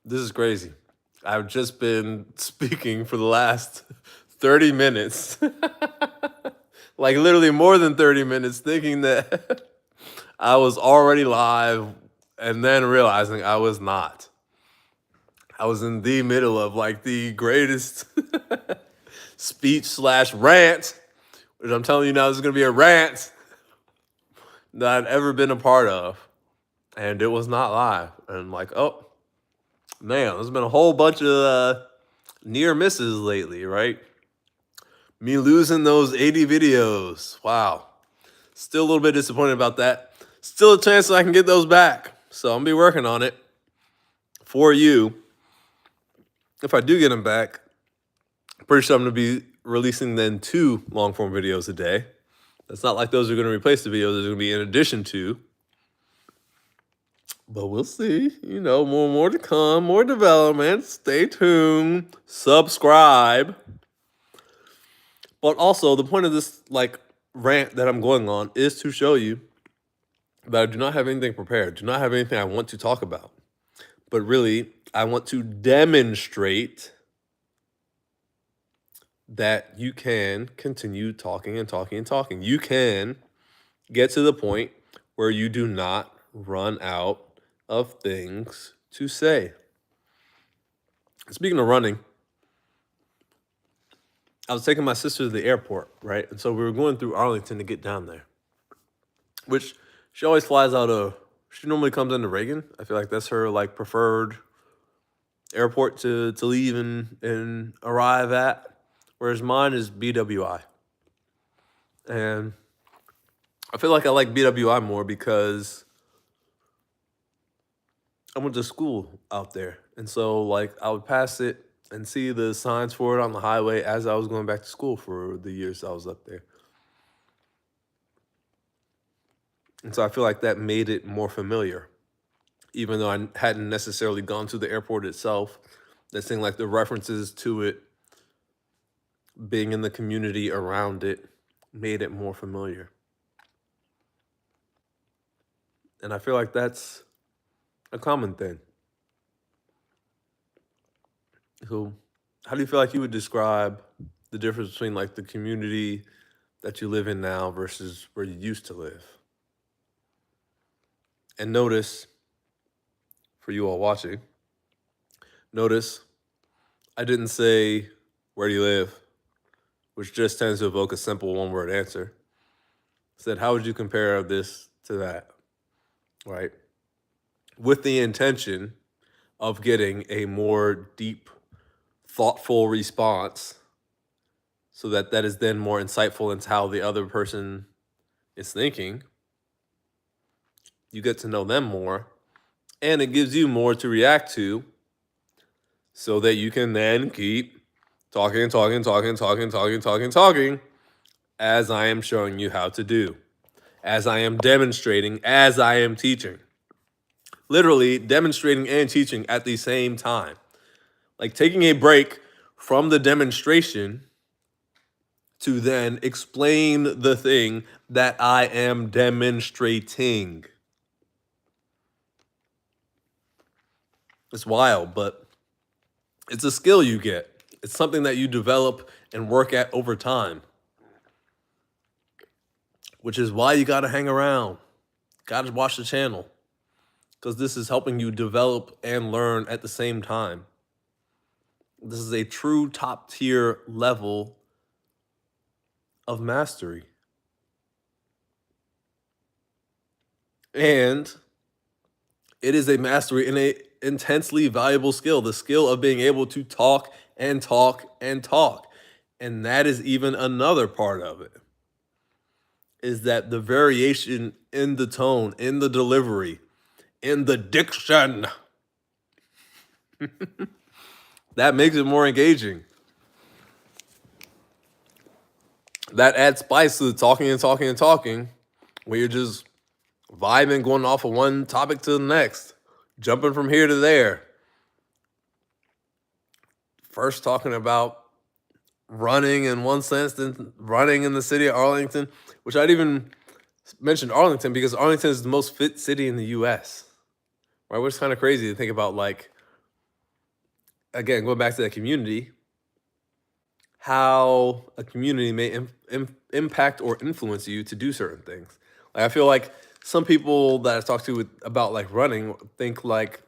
This is crazy. I've just been speaking for the last 30 minutes, like literally more than 30 minutes, thinking that I was already live and then realizing I was not. I was in the middle of like the greatest speech slash rant, which I'm telling you now, this is going to be a rant that I've ever been a part of. And it was not live. And I'm like, oh, man, there's been a whole bunch of near misses lately, right? Me losing those 80 videos. Wow. Still a little bit disappointed about that. Still a chance that I can get those back. So I'm going to be working on it for you. If I do get them back, I'm pretty sure I'm going to be releasing then 2 long form videos a day. It's not like those are going to replace the videos. They're going to be in addition to. But we'll see. You know, more to come, more development. Stay tuned. Subscribe. But also, the point of this like rant that I'm going on is to show you that I do not have anything prepared. Do not have anything I want to talk about. But really, I want to demonstrate that you can continue talking and talking and talking. You can get to the point where you do not run out of things to say. Speaking of running, I was taking my sister to the airport, right? And so we were going through Arlington to get down there, which she always flies out of. She normally comes into Reagan. I feel like that's her like preferred airport to leave and arrive at, whereas mine is BWI. And I feel like I like BWI more because I went to school out there. And so like I would pass it and see the signs for it on the highway as I was going back to school for the years I was up there. And so I feel like that made it more familiar, even though I hadn't necessarily gone to the airport itself. That seemed like the references to it, being in the community around it, made it more familiar. And I feel like that's a common thing. So, how do you feel like you would describe the difference between like the community that you live in now versus where you used to live? And notice, for you all watching, notice I didn't say, where do you live? Which just tends to evoke a simple one-word answer. I said, how would you compare this to that, right? With the intention of getting a more deep, thoughtful response so that that is then more insightful into how the other person is thinking. You get to know them more, and it gives you more to react to so that you can then keep talking as I am showing you how to do, as I am demonstrating, as I am teaching. Literally demonstrating and teaching at the same time. Like taking a break from the demonstration to then explain the thing that I am demonstrating. It's wild, but it's a skill you get. It's something that you develop and work at over time, which is why you got to hang around. Got to watch the channel, because this is helping you develop and learn at the same time. This is a true top tier level of mastery. And it is a mastery in a intensely valuable skill, the skill of being able to talk and talk and talk. And that is even another part of it, is that the variation in the tone, in the delivery, in the diction, that makes it more engaging. That adds spice to the talking and talking and talking, where you're just vibing, going off of one topic to the next, jumping from here to there. First talking about running in one sense, then running in the city of Arlington, which I'd even mentioned Arlington because Arlington is the most fit city in the U.S., right? Which is kind of crazy to think about, like, again, going back to that community, how a community may impact or influence you to do certain things. Like I feel like some people that I've talked to about like running think like,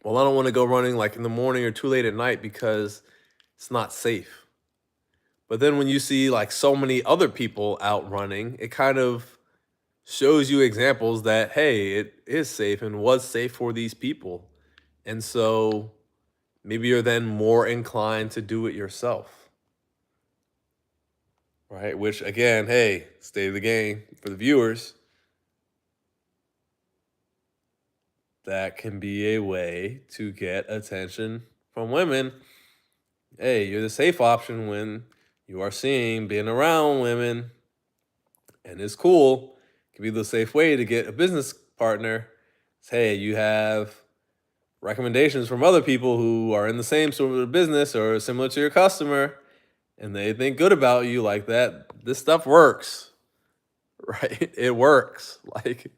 well, I don't want to go running like in the morning or too late at night because it's not safe. But then when you see like so many other people out running, it kind of shows you examples that, hey, it is safe and was safe for these people. And so maybe you're then more inclined to do it yourself, right? Which again, hey, state of the game for the viewers, that can be a way to get attention from women. Hey, you're the safe option when you are seeing being around women, and it's cool. It can be the safe way to get a business partner. It's, hey, you have recommendations from other people who are in the same sort of business or similar to your customer, and they think good about you like that. This stuff works, right? It works. Like,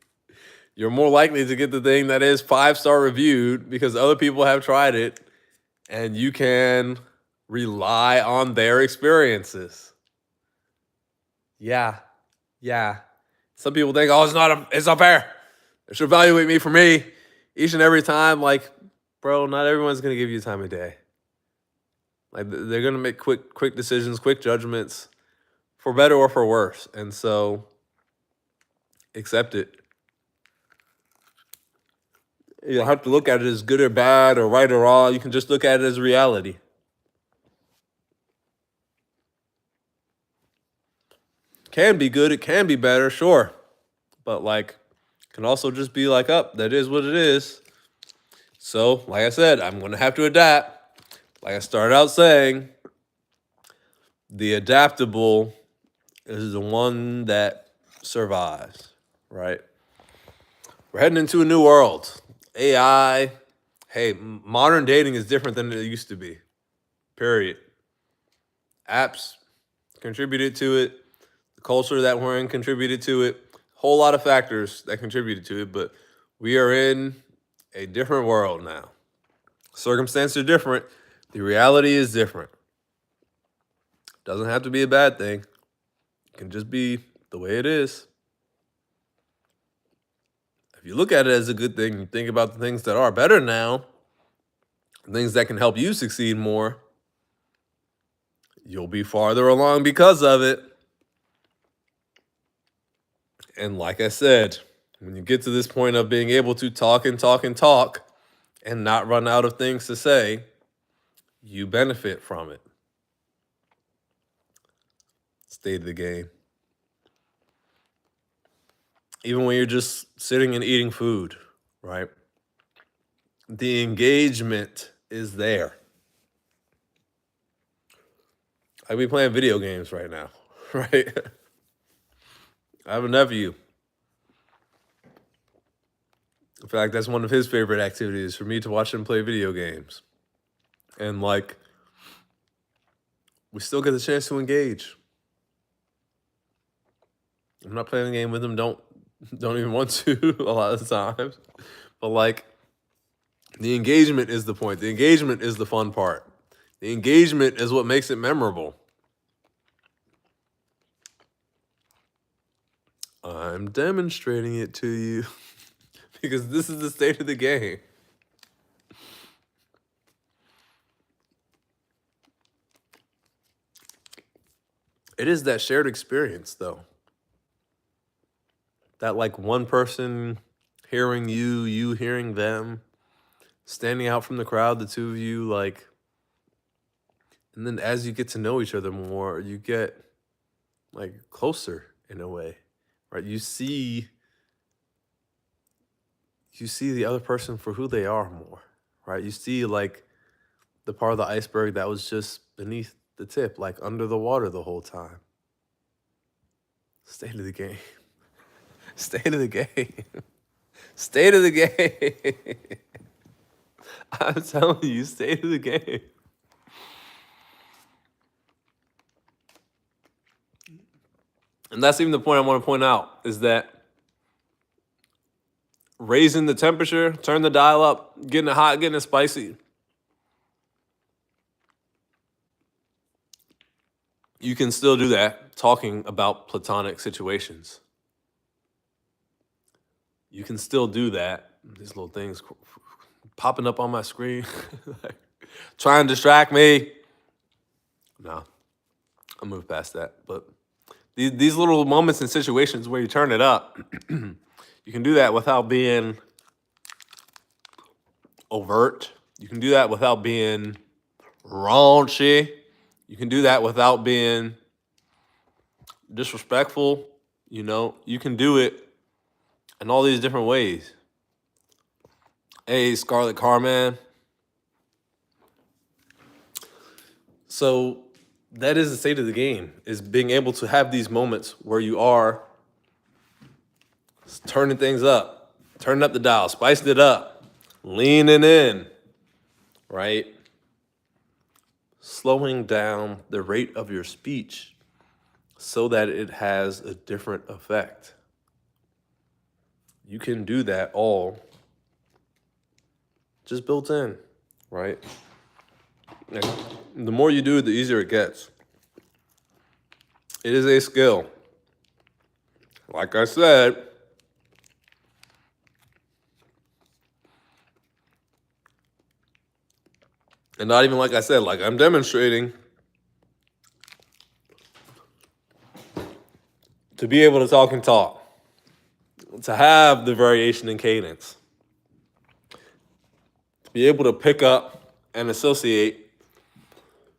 you're more likely to get the thing that is 5-star reviewed because other people have tried it and you can rely on their experiences. Yeah. Some people think, oh, it's not fair. They should evaluate me for me each and every time. Like, bro, not everyone's going to give you time of day. Like, they're going to make quick decisions, quick judgments, for better or for worse. And so accept it. You don't have to look at it as good or bad or right or wrong. You can just look at it as reality. Can be good, it can be better, sure. But like, can also just be like, up, that is what it is. So, like I said, I'm going to have to adapt. Like I started out saying, the adaptable is the one that survives, right? We're heading into a new world. AI, hey, modern dating is different than it used to be, period. Apps contributed to it. The culture that we're in contributed to it. Whole lot of factors that contributed to it, but we are in a different world now. Circumstances are different. The reality is different. Doesn't have to be a bad thing. It can just be the way it is. If you look at it as a good thing, you think about the things that are better now, things that can help you succeed more, you'll be farther along because of it. And like I said, when you get to this point of being able to talk and talk and talk and not run out of things to say, you benefit from it. State of the game. Even when you're just sitting and eating food, right? The engagement is there. I'd be playing video games right now, right? I have a nephew. In fact, that's one of his favorite activities, for me to watch him play video games. And like, we still get the chance to engage. I'm not playing the game with him, don't even want to a lot of the times. But like, the engagement is the point. The engagement is the fun part. The engagement is what makes it memorable. I'm demonstrating it to you because this is the state of the game. It is that shared experience, though. That like one person hearing you, you hearing them, standing out from the crowd, the two of you, like, and then as you get to know each other more, you get like closer in a way, right? You see the other person for who they are more, right? You see like the part of the iceberg that was just beneath the tip, like under the water the whole time. State of the game. State of the game. State of the game. I'm telling you, state of the game. And that's even the point I want to point out, is that raising the temperature, turn the dial up, getting it hot, getting it spicy, You can still do that talking about platonic situations. You can still do that. These little things popping up on my screen, like, trying to distract me. No, I'll move past that. But these little moments and situations where you turn it up, you can do that without being overt. You can do that without being raunchy. You can do that without being disrespectful. You can do it in all these different ways. Hey, Scarlet Carman. So that is the state of the game, is being able to have these moments where you are turning things up, turning up the dial, spicing it up, leaning in, right? Slowing down the rate of your speech so that it has a different effect. You can do that all just built in, right? And the more you do it, the easier it gets. It is a skill. Like I said, and not even like I said, like I'm demonstrating, to be able to talk and talk, to have the variation in cadence, to be able to pick up and associate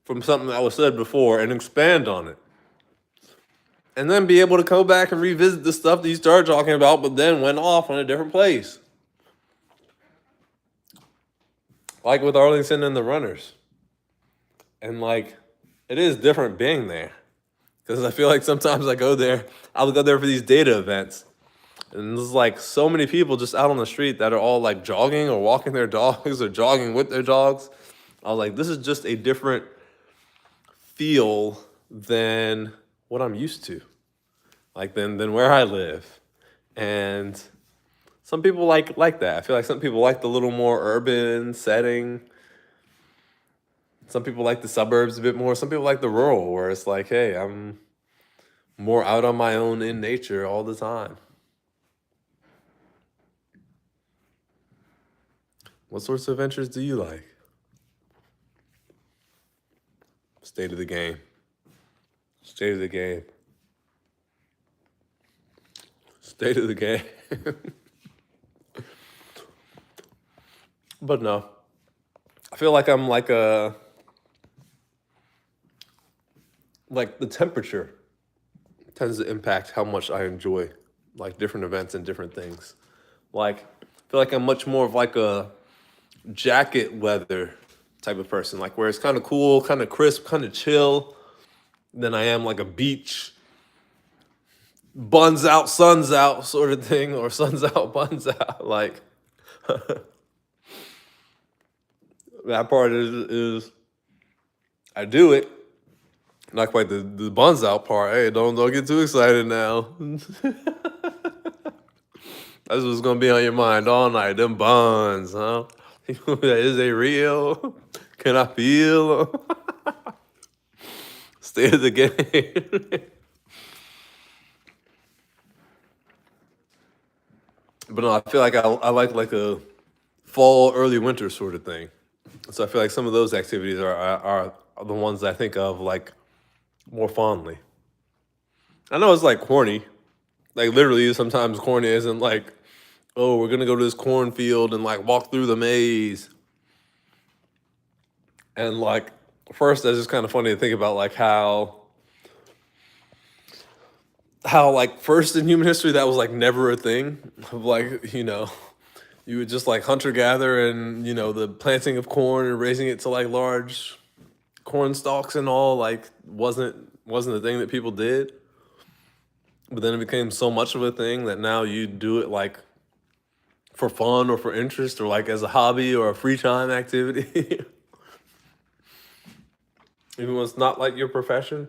from something that was said before and expand on it. And then be able to go back and revisit the stuff that you started talking about, but then went off on a different place. Like with Arlington and the Runners. And like, it is different being there. Because I feel like sometimes I'll go there for these data events. And there's like so many people just out on the street that are all like jogging or walking their dogs or jogging with their dogs. I was like, this is just a different feel than what I'm used to, like than where I live. And some people like that. I feel like some people like the little more urban setting. Some people like the suburbs a bit more. Some people like the rural, where it's like, hey, I'm more out on my own in nature all the time. What sorts of adventures do you like? State of the game. State of the game. State of the game. But no, I feel like I'm like the temperature tends to impact how much I enjoy like different events and different things. Like, I feel like I'm much more of like a jacket weather type of person, like where it's kind of cool, kind of crisp, kind of chill, than I am like a beach, buns out, sun's out sort of thing, or sun's out, buns out. Like, that part is I do it. Not quite the buns out part. Hey, don't get too excited now. That's what's gonna be on your mind all night. Them buns, huh? Is they real? Can I feel? State of the game. But no, I feel like I like a fall, early winter sort of thing. So I feel like some of those activities are the ones I think of like more fondly. I know it's like corny. Like literally sometimes corny isn't like, oh, we're gonna go to this cornfield and like walk through the maze. And like first that's just kind of funny to think about like how like first in human history that was like never a thing. Of like, you would just like hunter gather and the planting of corn and raising it to like large corn stalks and all like wasn't a thing that people did. But then it became so much of a thing that now you do it like for fun or for interest or like as a hobby or a free time activity. Even when it's not like your profession.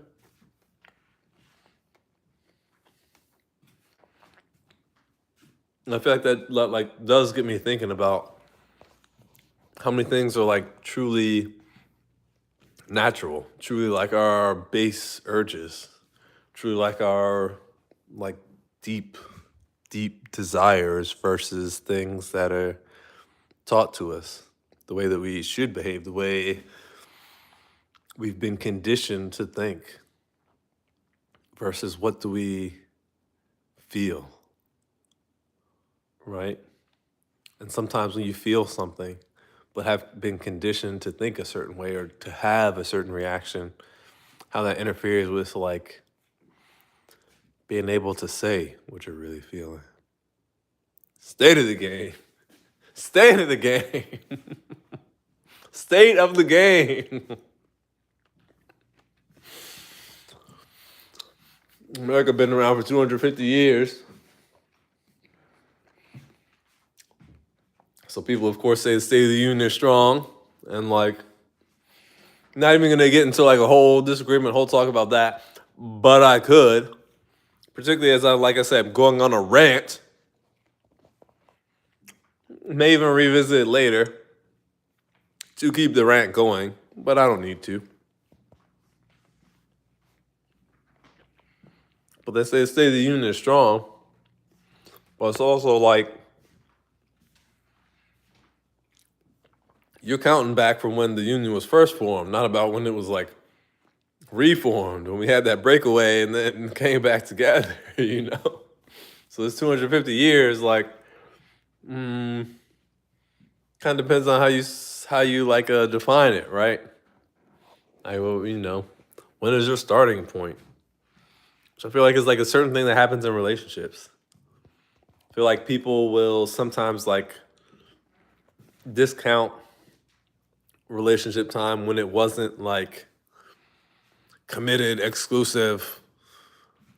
And I feel like that like does get me thinking about how many things are like truly natural, truly like our base urges, truly like our like deep, deep desires versus things that are taught to us, the way that we should behave, the way we've been conditioned to think versus what do we feel, right? And sometimes when you feel something, but have been conditioned to think a certain way or to have a certain reaction, how that interferes with like being able to say what you're really feeling. State of the game. State of the game. State of the game. America been around for 250 years. So people, of course, say the State of the Union is strong. And like, not even gonna get into like a whole disagreement, whole talk about that. But I could. Particularly as like I said, going on a rant. May even revisit it later to keep the rant going, but I don't need to. But they say the State of the Union is strong, but it's also like you're counting back from when the Union was first formed, not about when it was like reformed, when we had that breakaway and then came back together, you know? So it's 250 years, like, kind of depends on how you like define it, right? Like, well, you know, when is your starting point? So I feel like it's like a certain thing that happens in relationships. I feel like people will sometimes like discount relationship time when it wasn't like committed, exclusive,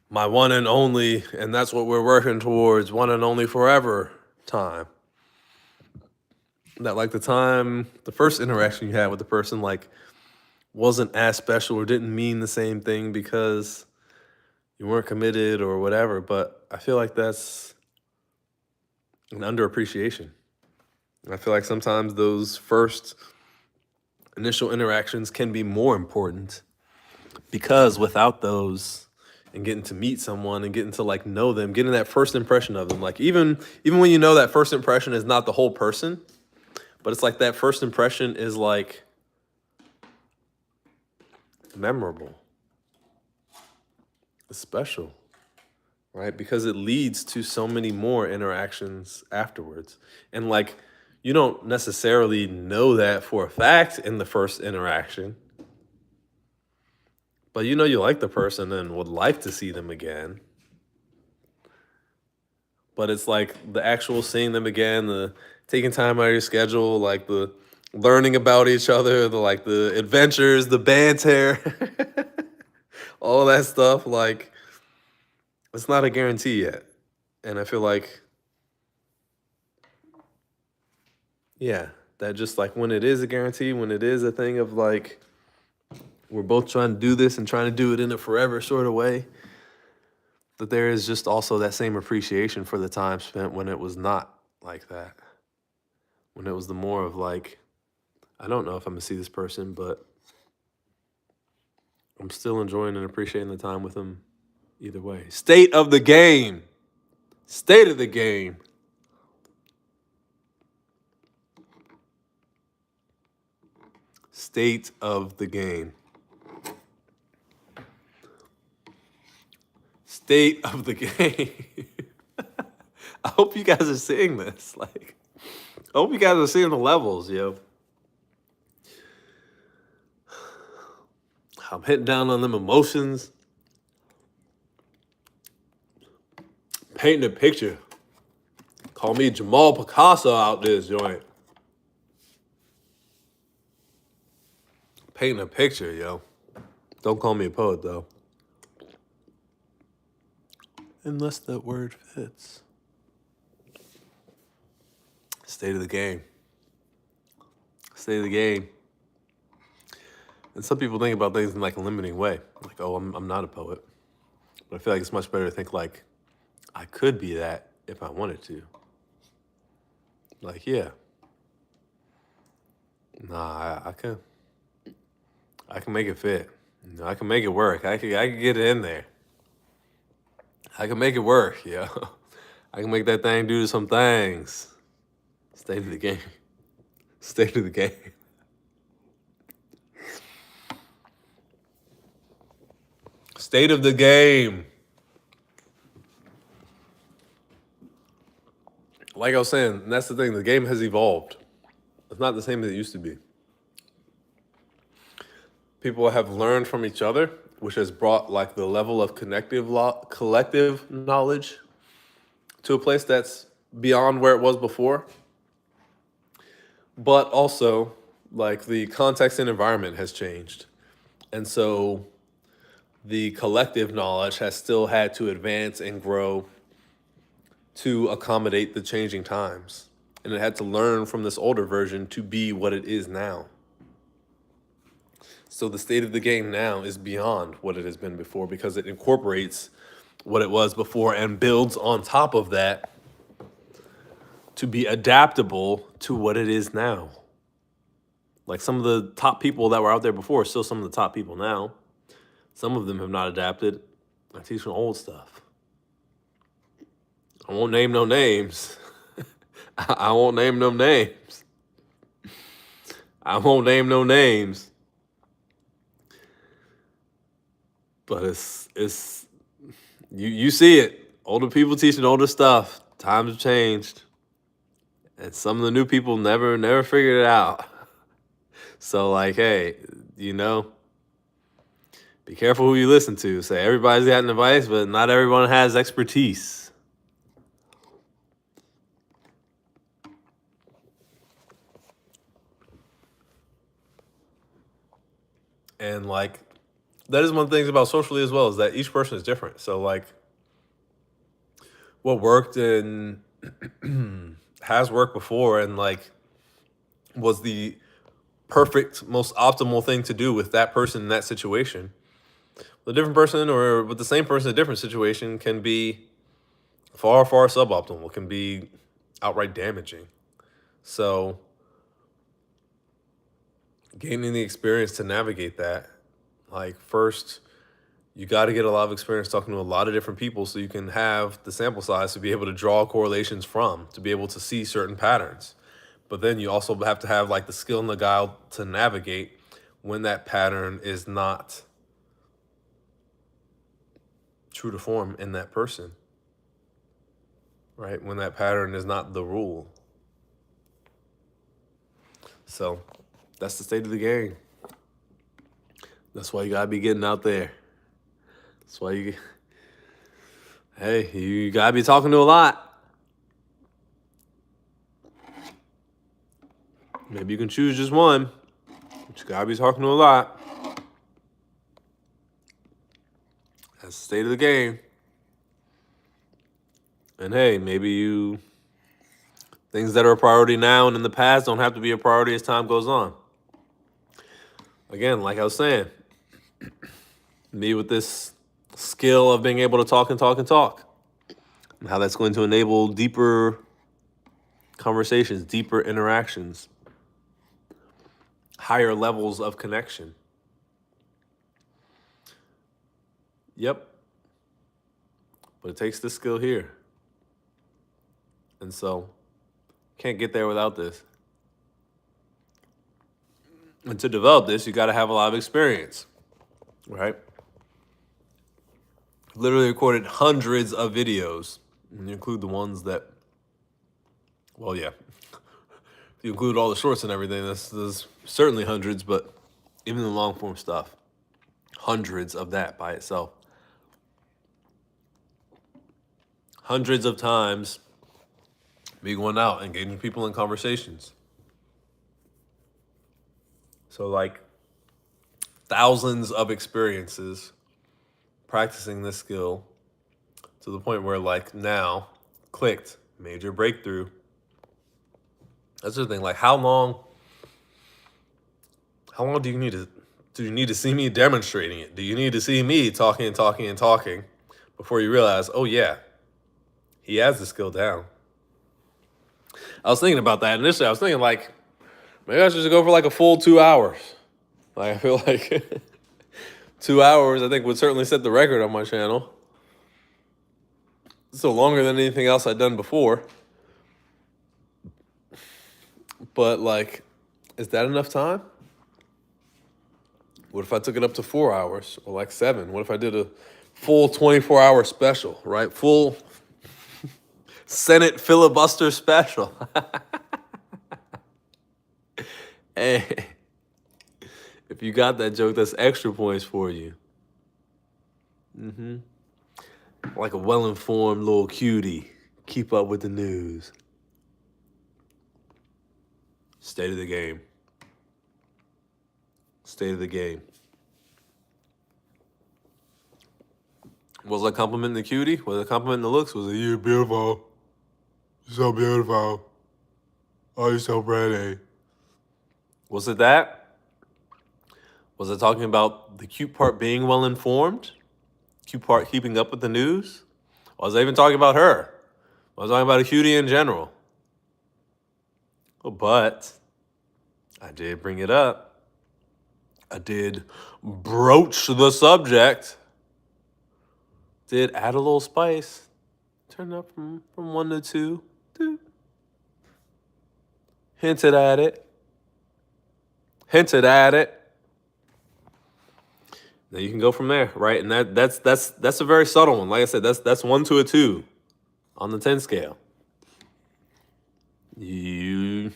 my one and only, and that's what we're working towards, one and only forever time. That like the first interaction you had with the person like wasn't as special or didn't mean the same thing because you weren't committed or whatever. But I feel like that's an underappreciation. I feel like sometimes those first initial interactions can be more important because without those and getting to meet someone and getting to like know them, getting that first impression of them, like even when you know that first impression is not the whole person, but it's like that first impression is like memorable. It's special, right? Because it leads to so many more interactions afterwards. And like, you don't necessarily know that for a fact in the first interaction, but you know you like the person and would like to see them again. But it's like the actual seeing them again, the taking time out of your schedule, like the learning about each other, the adventures, the banter, all that stuff. Like it's not a guarantee yet, and I feel like, yeah, that just like when it is a guarantee, when it is a thing of like we're both trying to do this and trying to do it in a forever sort of way, that there is just also that same appreciation for the time spent when it was not like that. When it was the more of like, I don't know if I'm gonna see this person, but I'm still enjoying and appreciating the time with them either way. State of the game. State of the game. State of the game. State of the game. I hope you guys are seeing this. Like, I hope you guys are seeing the levels, yo. I'm hitting down on them emotions. Painting a picture. Call me Jamal Picasso out this joint. Painting a picture, yo. Don't call me a poet, though. Unless that word fits. State of the game. State of the game. And some people think about things in like a limiting way. Like, oh, I'm not a poet. But I feel like it's much better to think like, I could be that if I wanted to. Like, yeah. Nah, I can. I can make it fit. You know, I can make it work. I can get it in there. I can make it work, yo. I can make that thing do some things. State of the game. State of the game. State of the game. Like I was saying, that's the thing. The game has evolved. It's not the same as it used to be. People have learned from each other, which has brought like the level of collective knowledge to a place that's beyond where it was before. But also, like the context and environment has changed. And so the collective knowledge has still had to advance and grow to accommodate the changing times. And it had to learn from this older version to be what it is now. So the state of the game now is beyond what it has been before because it incorporates what it was before and builds on top of that to be adaptable to what it is now. Like some of the top people that were out there before are still some of the top people now. Some of them have not adapted. I teach them old stuff. I won't name no names. I won't name no names. I won't name no names. But it's you see it. Older people teaching older stuff. Times have changed. And some of the new people never figured it out. So like, hey, you know, be careful who you listen to. Say everybody's got an advice, but not everyone has expertise. And like that is one of the things about socially as well, is that each person is different. So like what worked and has worked before and like was the perfect, most optimal thing to do with that person in that situation. The different person or with the same person in a different situation can be far, far suboptimal, can be outright damaging. So gaining the experience to navigate that, like first you got to get a lot of experience talking to a lot of different people so you can have the sample size to be able to draw correlations from, to be able to see certain patterns. But then you also have to have like the skill and the guile to navigate when that pattern is not true to form in that person, right? When that pattern is not the rule. So that's the state of the game. That's why you gotta be getting out there. That's why you gotta be talking to a lot. Maybe you can choose just one, but you gotta be talking to a lot. That's the state of the game. And hey, maybe things that are a priority now and in the past don't have to be a priority as time goes on. Again, like I was saying, me with this skill of being able to talk and talk and talk, and how that's going to enable deeper conversations, deeper interactions, higher levels of connection. Yep. But it takes this skill here. And so, can't get there without this. And to develop this, you got to have a lot of experience, right? Literally recorded hundreds of videos, and you include the ones that, well, yeah. If you include all the shorts and everything, there's certainly hundreds, but even the long form stuff, hundreds of that by itself. Hundreds of times me going out, engaging people in conversations. So like thousands of experiences practicing this skill to the point where like now clicked, major breakthrough. That's the thing. Like how long do you need to see me demonstrating it? Do you need to see me talking and talking and talking before you realize, oh yeah, he has the skill down? I was thinking about that initially. I was thinking like, maybe I should just go for like a full 2 hours. Like, I feel like 2 hours, I think, would certainly set the record on my channel. So longer than anything else I'd done before. But, like, is that enough time? What if I took it up to 4 hours or like 7? What if I did a full 24-hour special, right? Full Senate filibuster special. Hey, if you got that joke, that's extra points for you. Like a well-informed little cutie. Keep up with the news. State of the game. State of the game. Was I complimenting the cutie? Was I complimenting the looks? Was it, you're beautiful? You're so beautiful. Oh, you're so pretty. Was it that? Was I talking about the cute part being well-informed? Cute part keeping up with the news? Or was I even talking about her? I was talking about a cutie in general. But I did bring it up. I did broach the subject. Did add a little spice. Turn up from 1 to 2. Hinted at it. Hinted at it. Then you can go from there, right? And that's a very subtle one. Like I said, that's 1 to a 2 on the 10 scale. You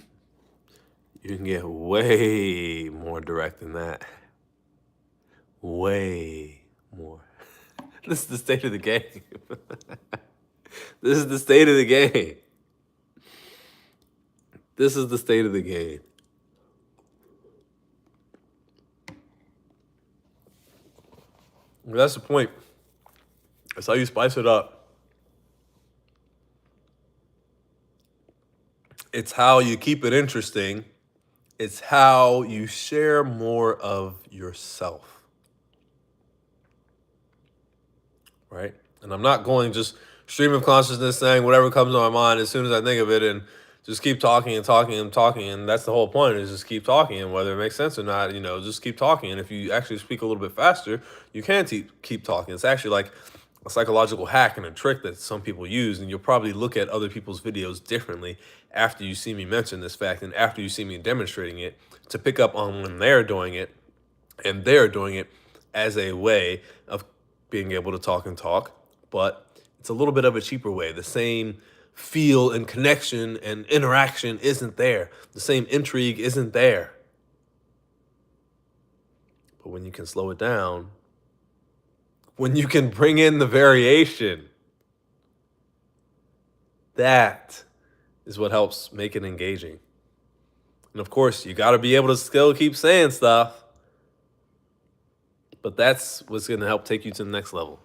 can get way more direct than that. Way more. This is the state of the game. This is the state of the game. This is the state of the game. That's the point. That's how you spice it up. It's how you keep it interesting. It's how you share more of yourself. Right? And I'm not going just stream of consciousness saying whatever comes to my mind as soon as I think of it and just keep talking and talking and talking. And that's the whole point, is just keep talking. And whether it makes sense or not, just keep talking. And if you actually speak a little bit faster, you can keep talking. It's actually like a psychological hack and a trick that some people use. And you'll probably look at other people's videos differently after you see me mention this fact and after you see me demonstrating it, to pick up on when they're doing it, and they're doing it as a way of being able to talk and talk, but it's a little bit of a cheaper way. The same feel and connection and interaction isn't there. The same intrigue isn't there. But when you can slow it down, when you can bring in the variation, that is what helps make it engaging. And of course, you got to be able to still keep saying stuff. But that's what's going to help take you to the next level,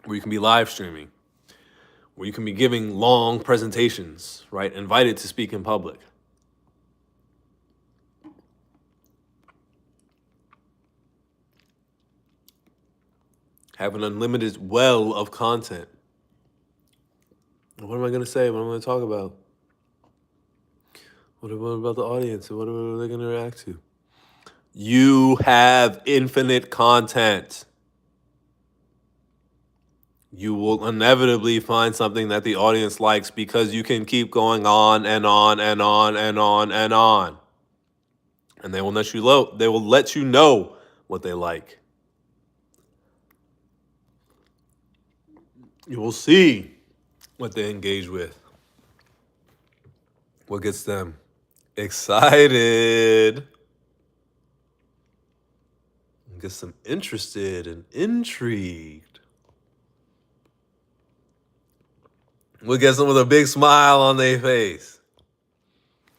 where you can be live streaming, where you can be giving long presentations, right? Invited to speak in public. Have an unlimited well of content. What am I going to say? What am I going to talk about? What about the audience? What are they going to react to? You have infinite content. You will inevitably find something that the audience likes, because you can keep going on and on and on and on and on. And they will let you know what they like. You will see what they engage with. What gets them excited. Gets them interested and intrigued. What gets them with a big smile on their face.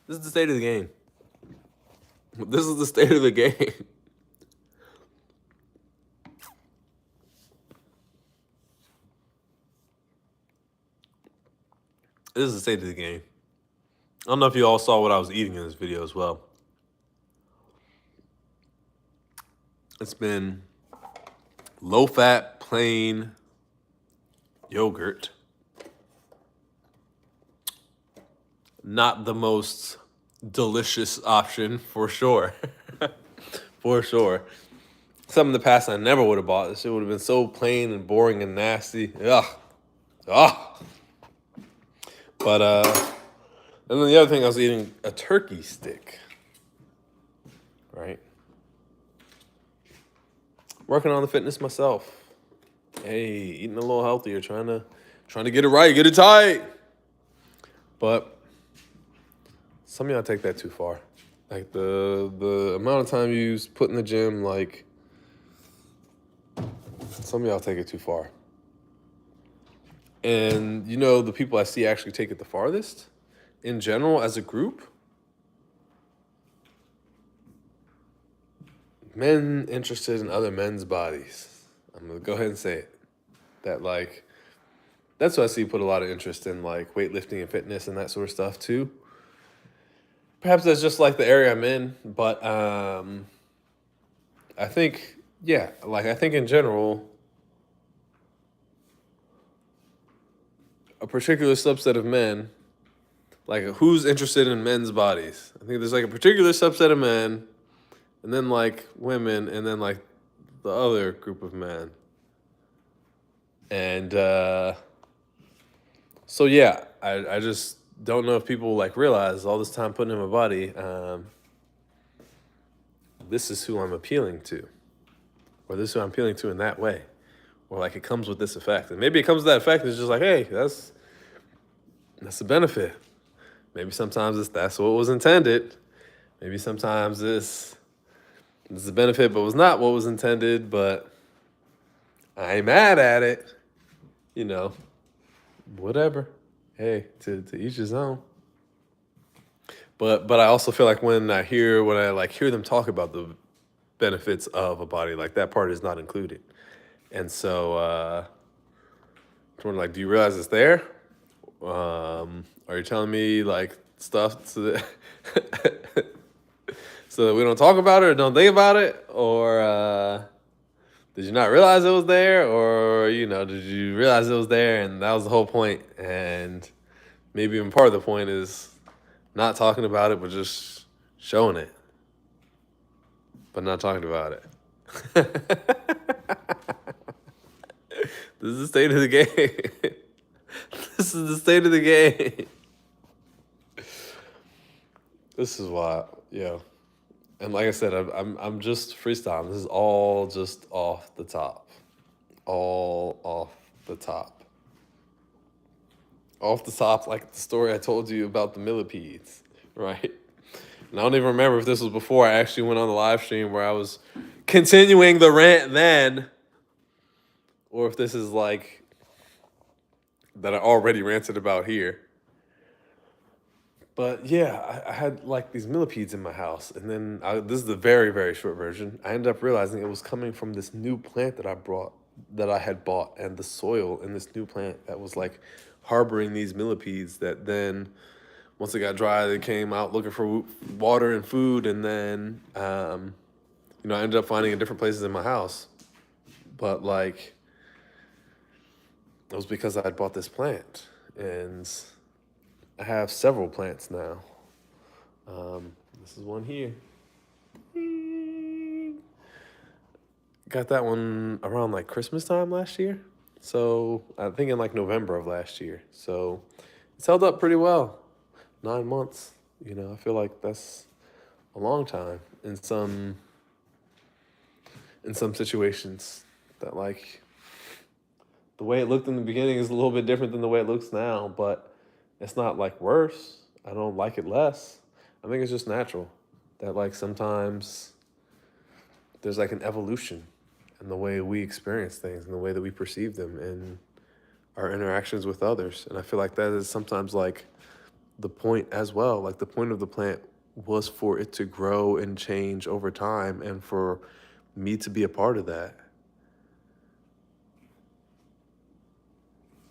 This is the state of the game. This is the state of the game. This is the state of the game. I don't know if you all saw what I was eating in this video as well. It's been low-fat, plain yogurt. Not the most delicious option, for sure. for sure. Some in the past I never would have bought. This shit would have been so plain and boring and nasty. Ugh. Ugh. But and then the other thing, I was eating a turkey stick. Right? Working on the fitness myself. Hey, eating a little healthier, trying to get it right, get it tight. But some of y'all take that too far. Like the amount of time you put in the gym, like some of y'all take it too far. And you know, the people I see actually take it the farthest, in general, as a group, men interested in other men's bodies. I'm gonna go ahead and say it. That like, that's what I see put a lot of interest in, like weightlifting and fitness and that sort of stuff too. Perhaps that's just like the area I'm in, but I think, yeah, like I think in general, a particular subset of men, like who's interested in men's bodies. I think there's like a particular subset of men, and then like women, and then like the other group of men. And so yeah, I just don't know if people like realize all this time putting in my body, this is who I'm appealing to, or this is who I'm appealing to in that way, or like it comes with this effect, and maybe it comes with that effect. And it's just like, hey, that's the benefit. Maybe sometimes that's what was intended. Maybe sometimes this is the benefit, but was not what was intended. But I ain't mad at it. You know, whatever. Hey, to each his own. But I also feel like when I hear them talk about the benefits of a body, like that part is not included. And so I'm like, do you realize it's there? Are you telling me like stuff so that so that we don't talk about it or don't think about it? Or did you not realize it was there? Or, you know, did you realize it was there and that was the whole point? And maybe even part of the point is not talking about it, but just showing it, but not talking about it. This is the state of the game. This is the state of the game. This is why, yeah. And like I said, I'm just freestyling. This is all just off the top. All off the top. Off the top, like the story I told you about the millipedes, right? And I don't even remember if this was before I actually went on the live stream where I was continuing the rant then, or if this is like that I already ranted about here. But yeah, I had like these millipedes in my house, and then this is the very, very short version. I ended up realizing it was coming from this new plant that I had bought, and the soil in this new plant that was like harboring these millipedes that then, once it got dry, they came out looking for water and food, and then, I ended up finding in different places in my house. But like, it was because I had bought this plant, and I have several plants now. This is one here. Got that one around like Christmas time last year. So I think in like November of last year. So it's held up pretty well. 9 months. You know, I feel like that's a long time in some situations. That like the way it looked in the beginning is a little bit different than the way it looks now, but it's not like worse. I don't like it less. I think it's just natural that like sometimes there's like an evolution in the way we experience things and the way that we perceive them in our interactions with others. And I feel like that is sometimes like the point as well. Like the point of the plant was for it to grow and change over time and for me to be a part of that.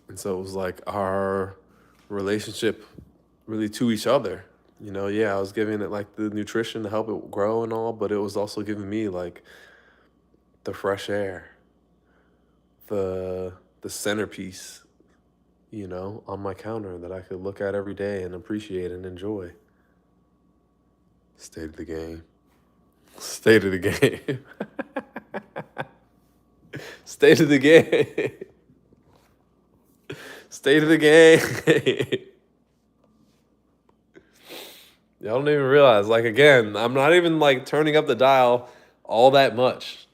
And so it was like our relationship really to each other. You know, yeah, I was giving it like the nutrition to help it grow and all, but it was also giving me like the fresh air, the centerpiece, you know, on my counter that I could look at every day and appreciate and enjoy. State of the game. State of the game. State of the game. State of the game. Y'all don't even realize, like, again, I'm not even like turning up the dial all that much.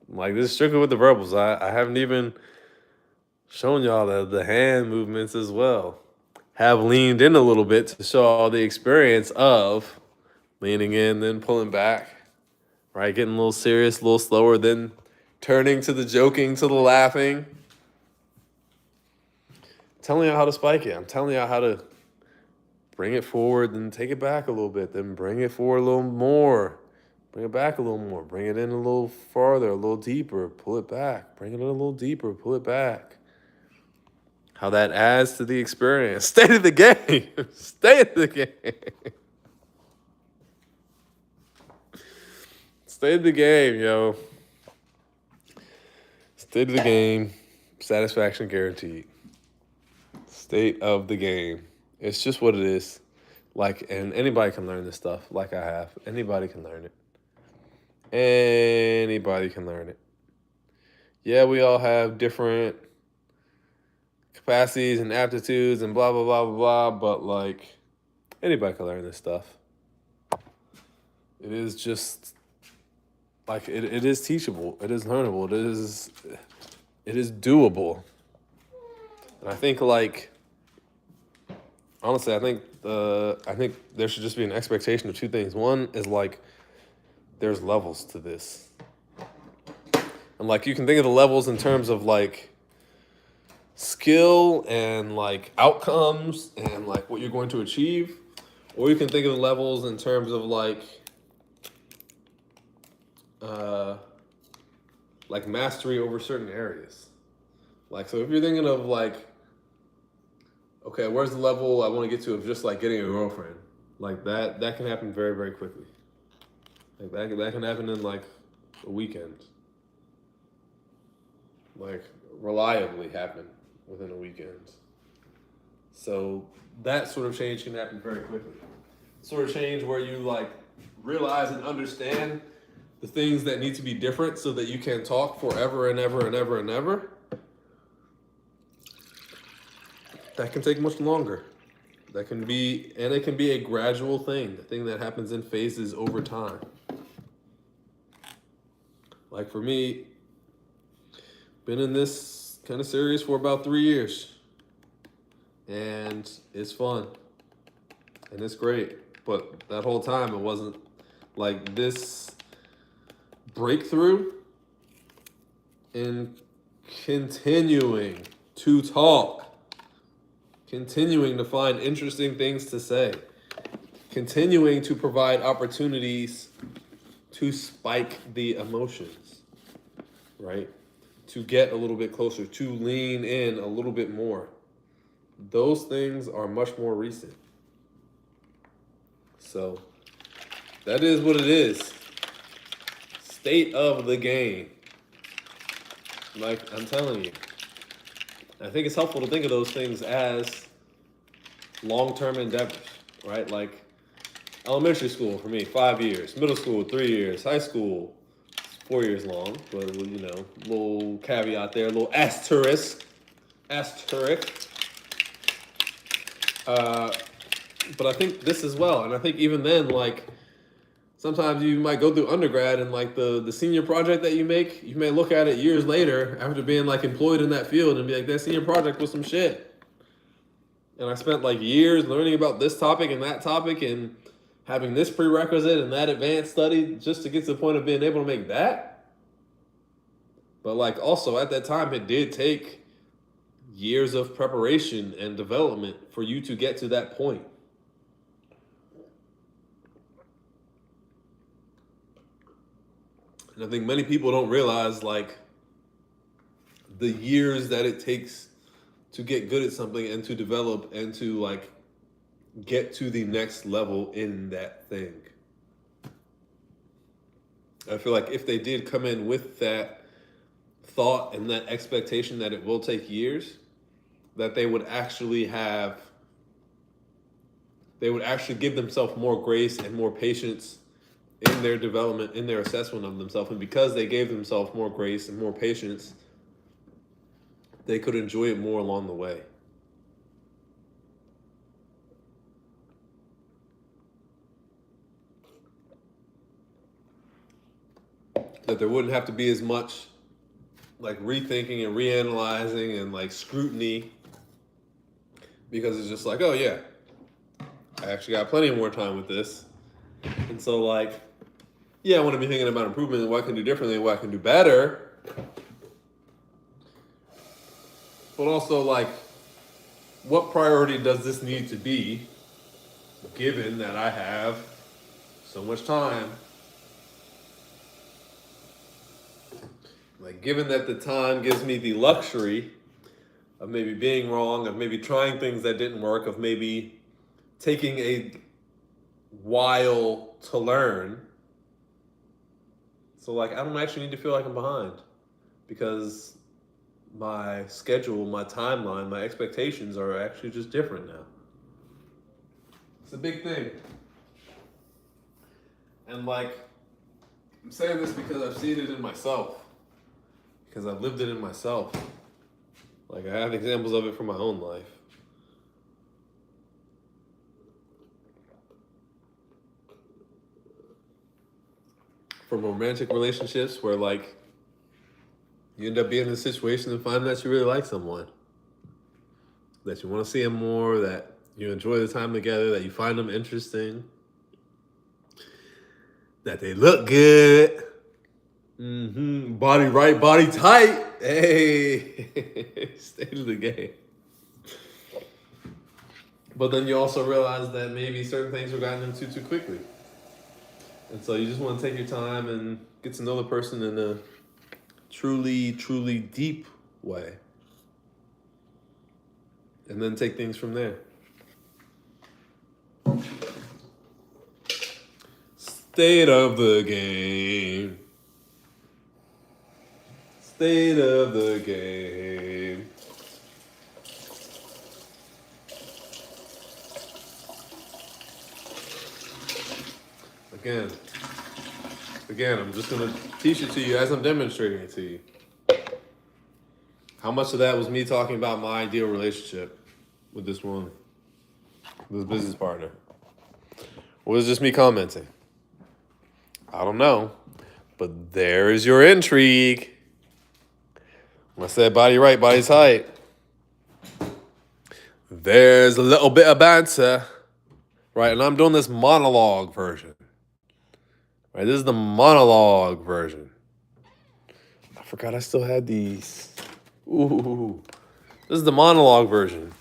Like, this is strictly with the verbals. I haven't even shown y'all the hand movements as well. Have leaned in a little bit to show all the experience of leaning in, then pulling back, right? Getting a little serious, a little slower, then turning to the joking, to the laughing. Telling you how to spike it. I'm telling you how to bring it forward, then take it back a little bit, then bring it forward a little more. Bring it back a little more. Bring it in a little farther, a little deeper. Pull it back. Bring it in a little deeper. Pull it back. How that adds to the experience. State of the game. State of the game. State of the game, yo. State of the game. Satisfaction guaranteed. State of the game. It's just what it is. Like, and anybody can learn this stuff like I have. Anybody can learn it. Anybody can learn it. Yeah, we all have different capacities and aptitudes and blah, blah, blah, blah, blah, but like, anybody can learn this stuff. It is just, like, it is teachable. It is learnable. It is doable. And I think, like, honestly, I think there should just be an expectation of two things. One is, like, there's levels to this. And, like, you can think of the levels in terms of, like, skill and, like, outcomes and, like, what you're going to achieve. Or you can think of the levels in terms of, like mastery over certain areas. Like, so if you're thinking of, like, okay, where's the level I want to get to of just, like, getting a girlfriend? Like, that can happen very, very quickly. Like, that can happen in, like, a weekend. Like, reliably happen within a weekend. So that sort of change can happen very quickly. Sort of change where you, like, realize and understand the things that need to be different so that you can talk forever and ever and ever and ever. That can take much longer. It can be a gradual thing, a thing that happens in phases over time. Like, for me, been in this kind of series for about 3 years. And it's fun. And it's great. But that whole time, it wasn't like this breakthrough in continuing to talk, continuing to find interesting things to say, continuing to provide opportunities to spike the emotions, right? To get a little bit closer, to lean in a little bit more. Those things are much more recent. So that is what it is. State of the game. Like, I'm telling you. I think it's helpful to think of those things as long-term endeavors, right? Like, elementary school for me, 5 years. Middle school, 3 years. High school, 4 years long. But, you know, little caveat there, a little asterisk. But I think this as well. And I think even then, like, sometimes you might go through undergrad and, like, the senior project that you make, you may look at it years later after being, like, employed in that field and be like, that senior project was some shit. And I spent, like, years learning about this topic and that topic and having this prerequisite and that advanced study just to get to the point of being able to make that. But, like, also at that time, it did take years of preparation and development for you to get to that point. And I think many people don't realize, like, the years that it takes to get good at something and to develop and to, like, get to the next level in that thing. I feel like if they did come in with that thought and that expectation that it will take years, that they would actually give themselves more grace and more patience in their development, in their assessment of themselves. And because they gave themselves more grace and more patience, they could enjoy it more along the way. That there wouldn't have to be as much like rethinking and reanalyzing and like scrutiny, because it's just like, oh yeah, I actually got plenty more time with this. And so like, yeah, I want to be thinking about improvement and what I can do differently and what I can do better. But also like, what priority does this need to be, given that I have so much time? Like, given that the time gives me the luxury of maybe being wrong, of maybe trying things that didn't work, of maybe taking a while to learn. So like, I don't actually need to feel like I'm behind, because my schedule, my timeline, my expectations are actually just different now. It's a big thing. And like, I'm saying this because I've seen it in myself, because I've lived it in myself. Like, I have examples of it from my own life. From romantic relationships where like, you end up being in a situation and find that you really like someone, that you want to see them more, that you enjoy the time together, that you find them interesting, that they look good. Body right, body tight. Hey, state of the game. But then you also realize that maybe certain things were gotten into too quickly. And so you just want to take your time and get to know the person in a truly, truly deep way. And then take things from there. State of the game. State of the game. Again, I'm just going to teach it to you as I'm demonstrating it to you. How much of that was me talking about my ideal relationship with this woman, this business partner? Or was it just me commenting? I don't know. But there is your intrigue. When I said body right, body tight, there's a little bit of banter, right? And I'm doing this monologue version. Right, this is the monologue version. I forgot I still had these. Ooh, this is the monologue version.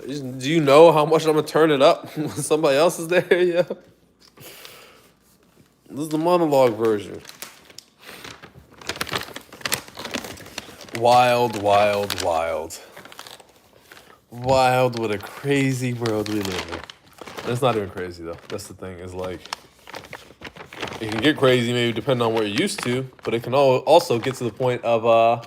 Do you know how much I'm gonna turn it up when somebody else is there? Yeah. This is the monologue version. Wild, wild, wild. Wild, what a crazy world we live in. It's not even crazy though. That's the thing, is like, it can get crazy maybe depending on what you're used to, but it can also get to the point of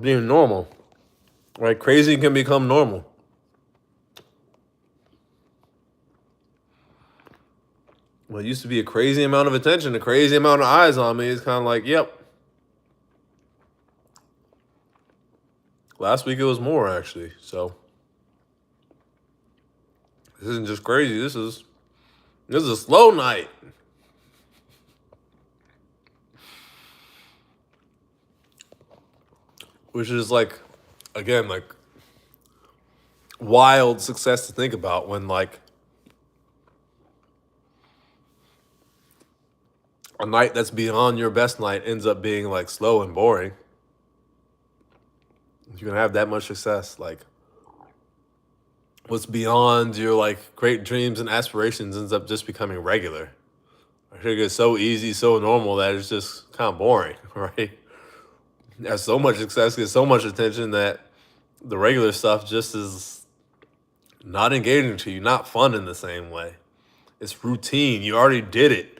being normal. Right? Crazy can become normal. What used to be a crazy amount of attention, a crazy amount of eyes on me, is kind of like, yep. Last week it was more, actually. So this isn't just crazy. This is a slow night. Which is like, again, like wild success to think about, when like a night that's beyond your best night ends up being like slow and boring. You can have that much success. Like, what's beyond your like great dreams and aspirations ends up just becoming regular. I think it's so easy, so normal that it's just kind of boring, right? Has so much success, gets so much attention that the regular stuff just is not engaging to you, not fun in the same way. It's routine. You already did it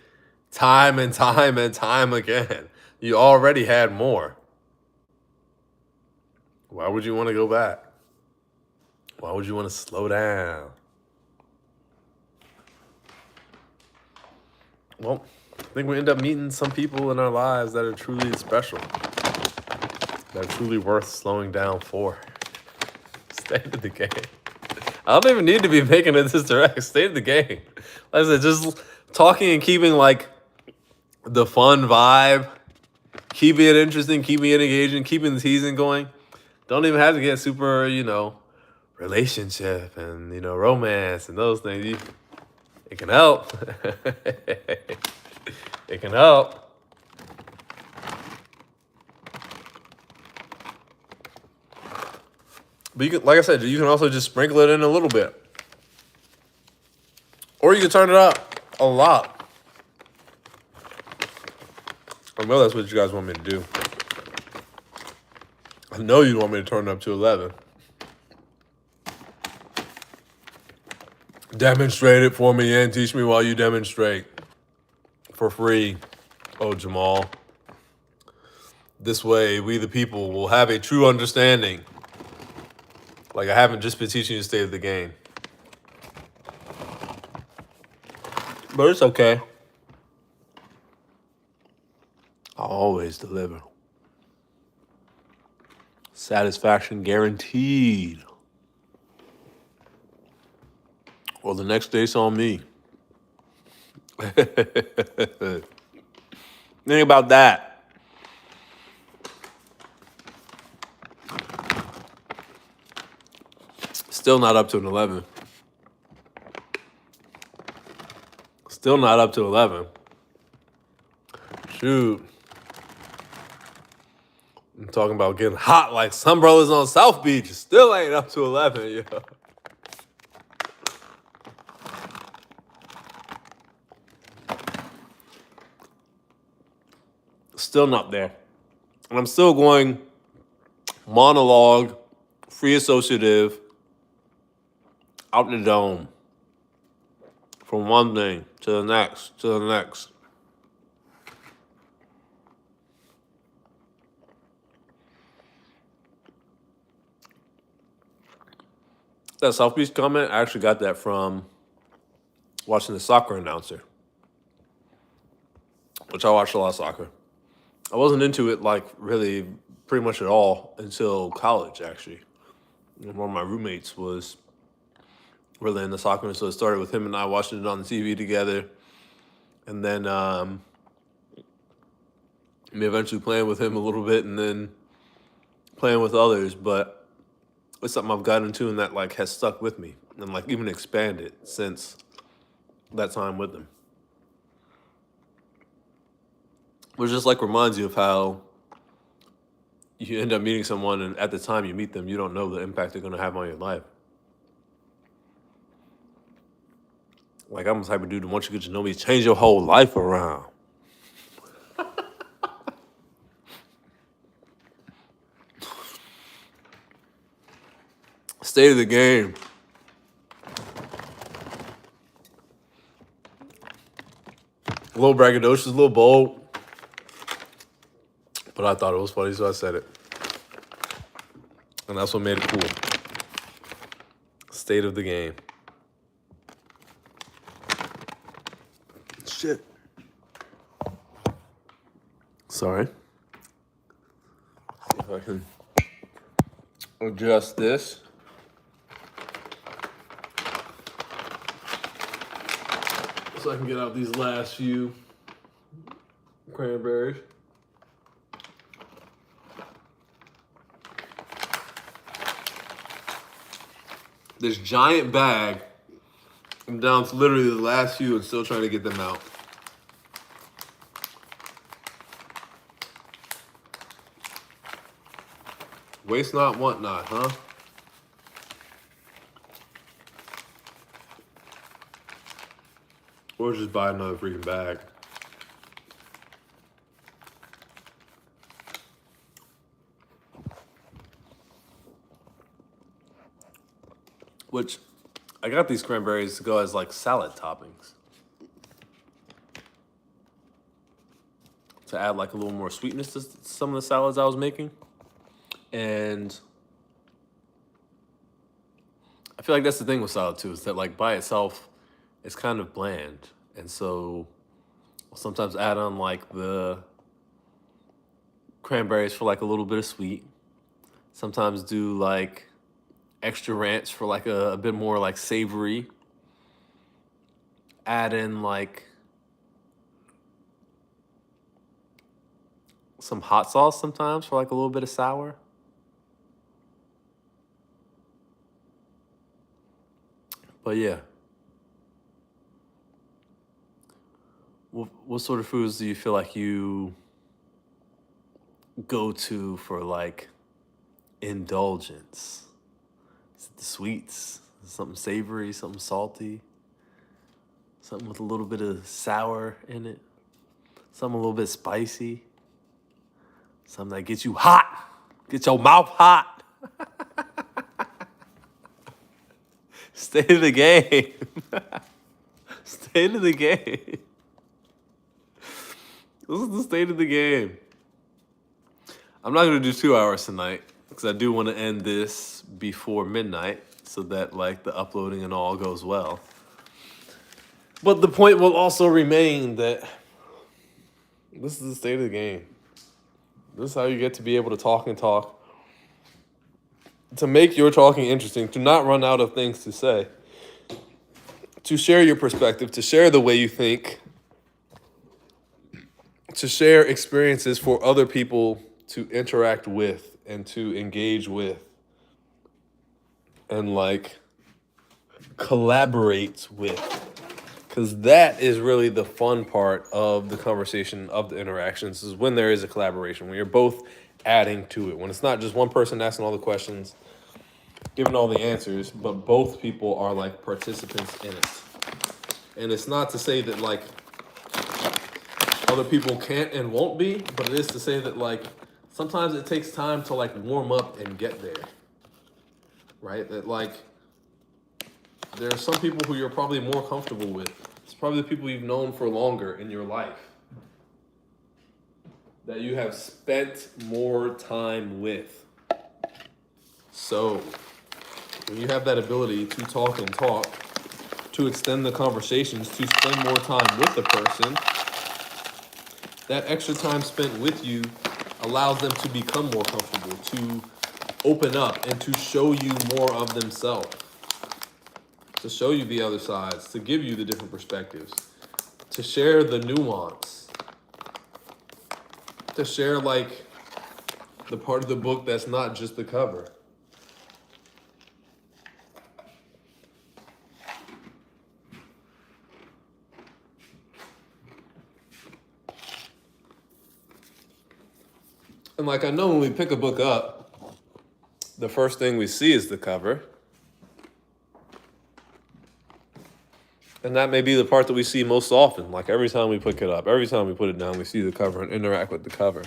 time and time and time again. You already had more. Why would you want to go back? Why would you want to slow down? Well, I think we end up meeting some people in our lives that are truly special, that are truly worth slowing down for. Stay in the game. I don't even need to be making it this direct. Stay in the game. Like I said, just talking and keeping like the fun vibe, keeping it interesting, keeping it engaging, keeping the teasing going. Don't even have to get super, relationship and romance and those things. It can help. It can help. But you can, like I said, you can also just sprinkle it in a little bit. Or you can turn it up a lot. I know that's what you guys want me to do. I know you want me to turn it up to 11. Demonstrate it for me and teach me while you demonstrate. For free. Oh, Jamal. This way, we the people will have a true understanding. Like I haven't just been teaching you to stay of the game. But it's okay. I'll always deliver. Satisfaction guaranteed. Well, the next day's on me. Think about that. Still not up to an 11. Still not up to 11. Shoot. I'm talking about getting hot like some brothers on South Beach. Still ain't up to 11, yo. Still not there. And I'm still going monologue, free associative, out in the dome. From one thing to the next, to the next. That South Beach comment, I actually got that from watching the soccer announcer, which I watched a lot of soccer. I wasn't into it like really pretty much at all until college, actually. And one of my roommates was really into soccer, so it started with him and I watching it on the TV together. And then me eventually playing with him a little bit and then playing with others. But it's something I've gotten into and that like has stuck with me and like even expanded since that time with them. Which just like reminds you of how you end up meeting someone and at the time you meet them, you don't know the impact they're going to have on your life. Like I'm the type of dude that once you get to know me, change your whole life around. State of the game. A little braggadocious, a little bold. But I thought it was funny, so I said it. And that's what made it cool. State of the game. Shit. Sorry. See if I can adjust this. So I can get out these last few cranberries. This giant bag, I'm down to literally the last few and still trying to get them out. Waste not, want not, huh? Or just buy another freaking bag. Which, I got these cranberries to go as like salad toppings. To add like a little more sweetness to some of the salads I was making. And I feel like that's the thing with solitude is that like by itself, it's kind of bland, and so I'll sometimes add on like the cranberries for like a little bit of sweet. Sometimes do like extra ranch for like a bit more like savory. Add in like some hot sauce sometimes for like a little bit of sour. But yeah, what sort of foods do you feel like you go to for like indulgence? Is it the sweets? Something savory, something salty, something with a little bit of sour in it, something a little bit spicy, something that gets you hot, get your mouth hot. Stay to the game. Stay to the game. This is the state of the game. I'm not going to do 2 hours tonight because I do want to end this before midnight so that like the uploading and all goes well. But the point will also remain that this is the state of the game. This is how you get to be able to talk and talk. To make your talking interesting, to not run out of things to say, to share your perspective, to share the way you think, to share experiences for other people to interact with and to engage with and like collaborate with. Because that is really the fun part of the conversation, of the interactions, is when there is a collaboration, when you're both adding to it, when it's not just one person asking all the questions, giving all the answers, but both people are like participants in it. And it's not to say that like other people can't and won't be, but it is to say that like sometimes it takes time to like warm up and get there, right? That like there are some people who you're probably more comfortable with. It's probably the people you've known for longer in your life that you have spent more time with. So when you have that ability to talk and talk, to extend the conversations, to spend more time with the person, that extra time spent with you allows them to become more comfortable, to open up and to show you more of themselves, to show you the other sides, to give you the different perspectives, to share the nuance, to share like the part of the book that's not just the cover. And like I know when we pick a book up, the first thing we see is the cover. And that may be the part that we see most often. Like every time we pick it up, every time we put it down, we see the cover and interact with the cover.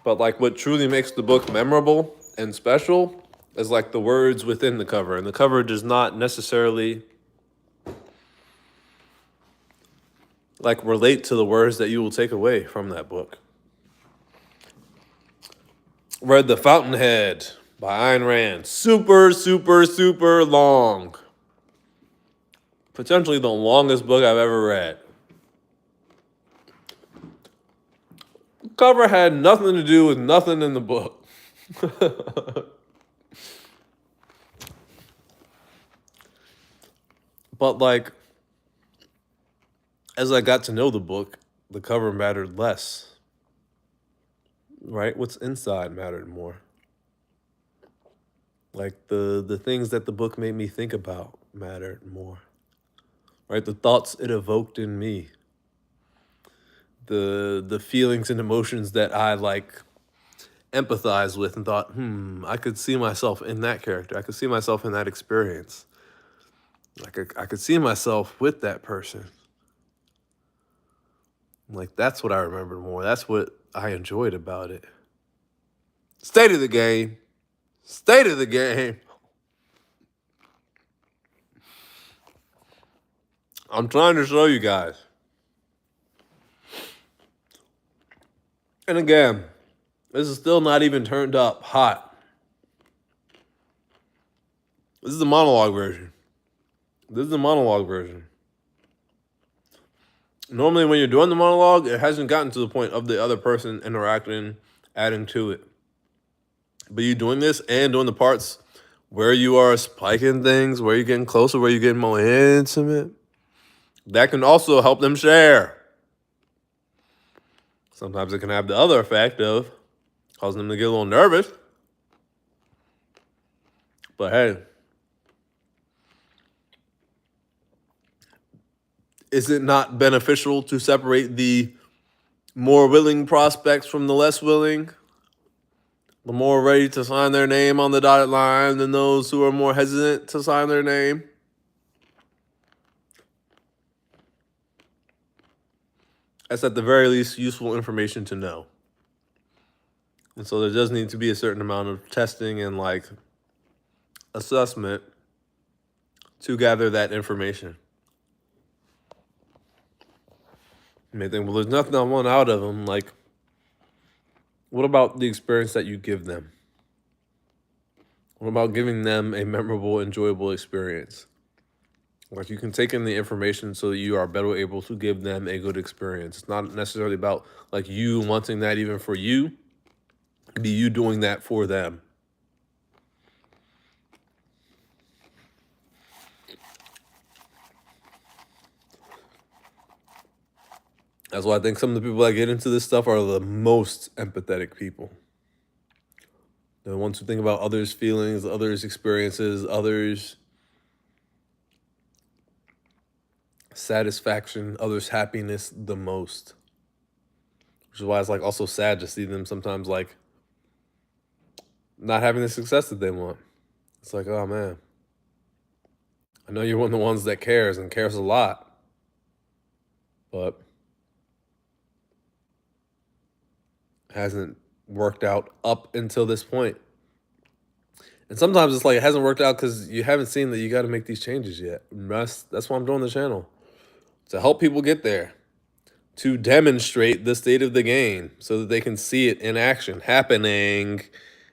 But like what truly makes the book memorable and special is like the words within the cover. And the cover does not necessarily like relate to the words that you will take away from that book. Read The Fountainhead by Ayn Rand. Super, super, super long. Potentially the longest book I've ever read. Cover had nothing to do with nothing in the book. But like, as I got to know the book, the cover mattered less. Right? What's inside mattered more. Like the things that the book made me think about mattered more. Right? The thoughts it evoked in me. The feelings and emotions that I like empathized with and thought, I could see myself in that character. I could see myself in that experience. Like I could see myself with that person. Like that's what I remembered more. That's what I enjoyed about it. State of the game. State of the game. I'm trying to show you guys. And again, this is still not even turned up hot. This is the monologue version. This is the monologue version. Normally, when you're doing the monologue, it hasn't gotten to the point of the other person interacting, adding to it. But you doing this and doing the parts where you are spiking things, where you're getting closer, where you're getting more intimate, that can also help them share. Sometimes it can have the other effect of causing them to get a little nervous. But hey, is it not beneficial to separate the more willing prospects from the less willing? The more ready to sign their name on the dotted line than those who are more hesitant to sign their name? That's at the very least useful information to know. And so there does need to be a certain amount of testing and like assessment to gather that information. You may think, well, there's nothing I want out of them. Like, what about the experience that you give them? What about giving them a memorable, enjoyable experience? Like, you can take in the information so that you are better able to give them a good experience. It's not necessarily about like you wanting that even for you. It could be you doing that for them. That's why I think some of the people that get into this stuff are the most empathetic people. The ones who think about others' feelings, others' experiences, others' satisfaction, others' happiness the most. Which is why it's like also sad to see them sometimes like not having the success that they want. It's like, oh man, I know you're one of the ones that cares and cares a lot, but hasn't worked out up until this point. And sometimes it's like it hasn't worked out because you haven't seen that you got to make these changes yet. And that's why I'm doing the channel, to help people get there, to demonstrate the state of the game so that they can see it in action happening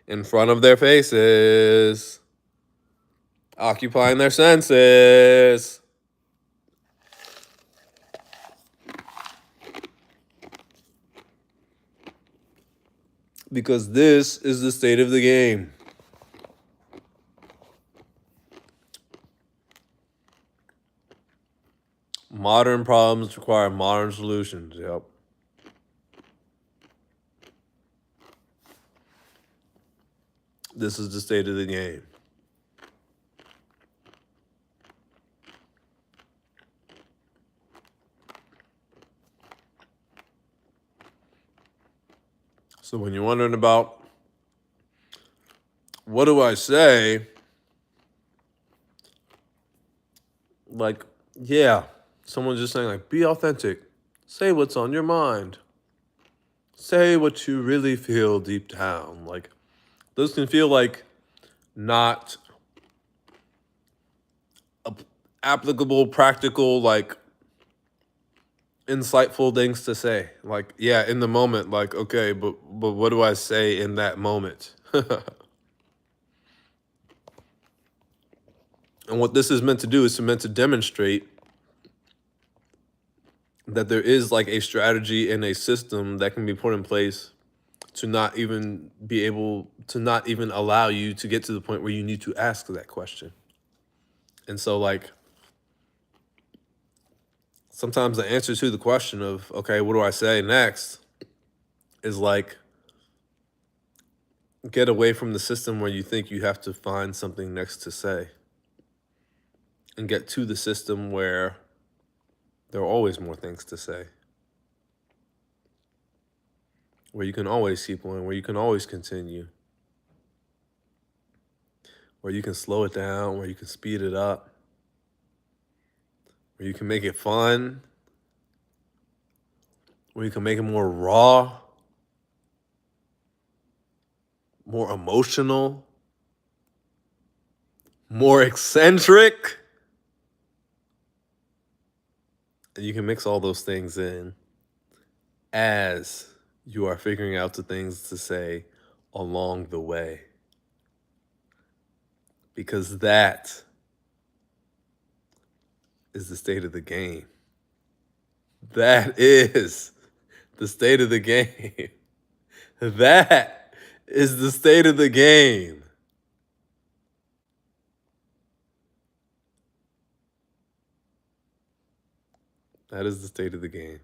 in front of their faces, occupying their senses. Because this is the state of the game. Modern problems require modern solutions. Yep. This is the state of the game. So when you're wondering about what do I say, like, yeah, someone's just saying like, be authentic. Say what's on your mind. Say what you really feel deep down. Like, those can feel like not applicable, practical, like insightful things to say. Like, yeah, in the moment, like, okay, but what do I say in that moment? And what this is meant to do is meant to demonstrate that there is like a strategy and a system that can be put in place to not even be able to not even allow you to get to the point where you need to ask that question. And so like sometimes the answer to the question of, okay, what do I say next, is like get away from the system where you think you have to find something next to say and get to the system where there are always more things to say, where you can always keep going, where you can always continue, where you can slow it down, where you can speed it up, where you can make it fun, where you can make it more raw, more emotional, more eccentric. And you can mix all those things in as you are figuring out the things to say along the way. because that is the state of the game. That is the state of the game. That is the state of the game. That is the state of the game.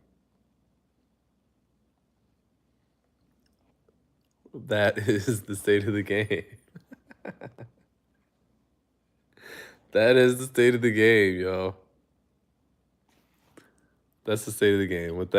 That is the state of the game. That is the state of the game, yo. That's the state of the game. With that.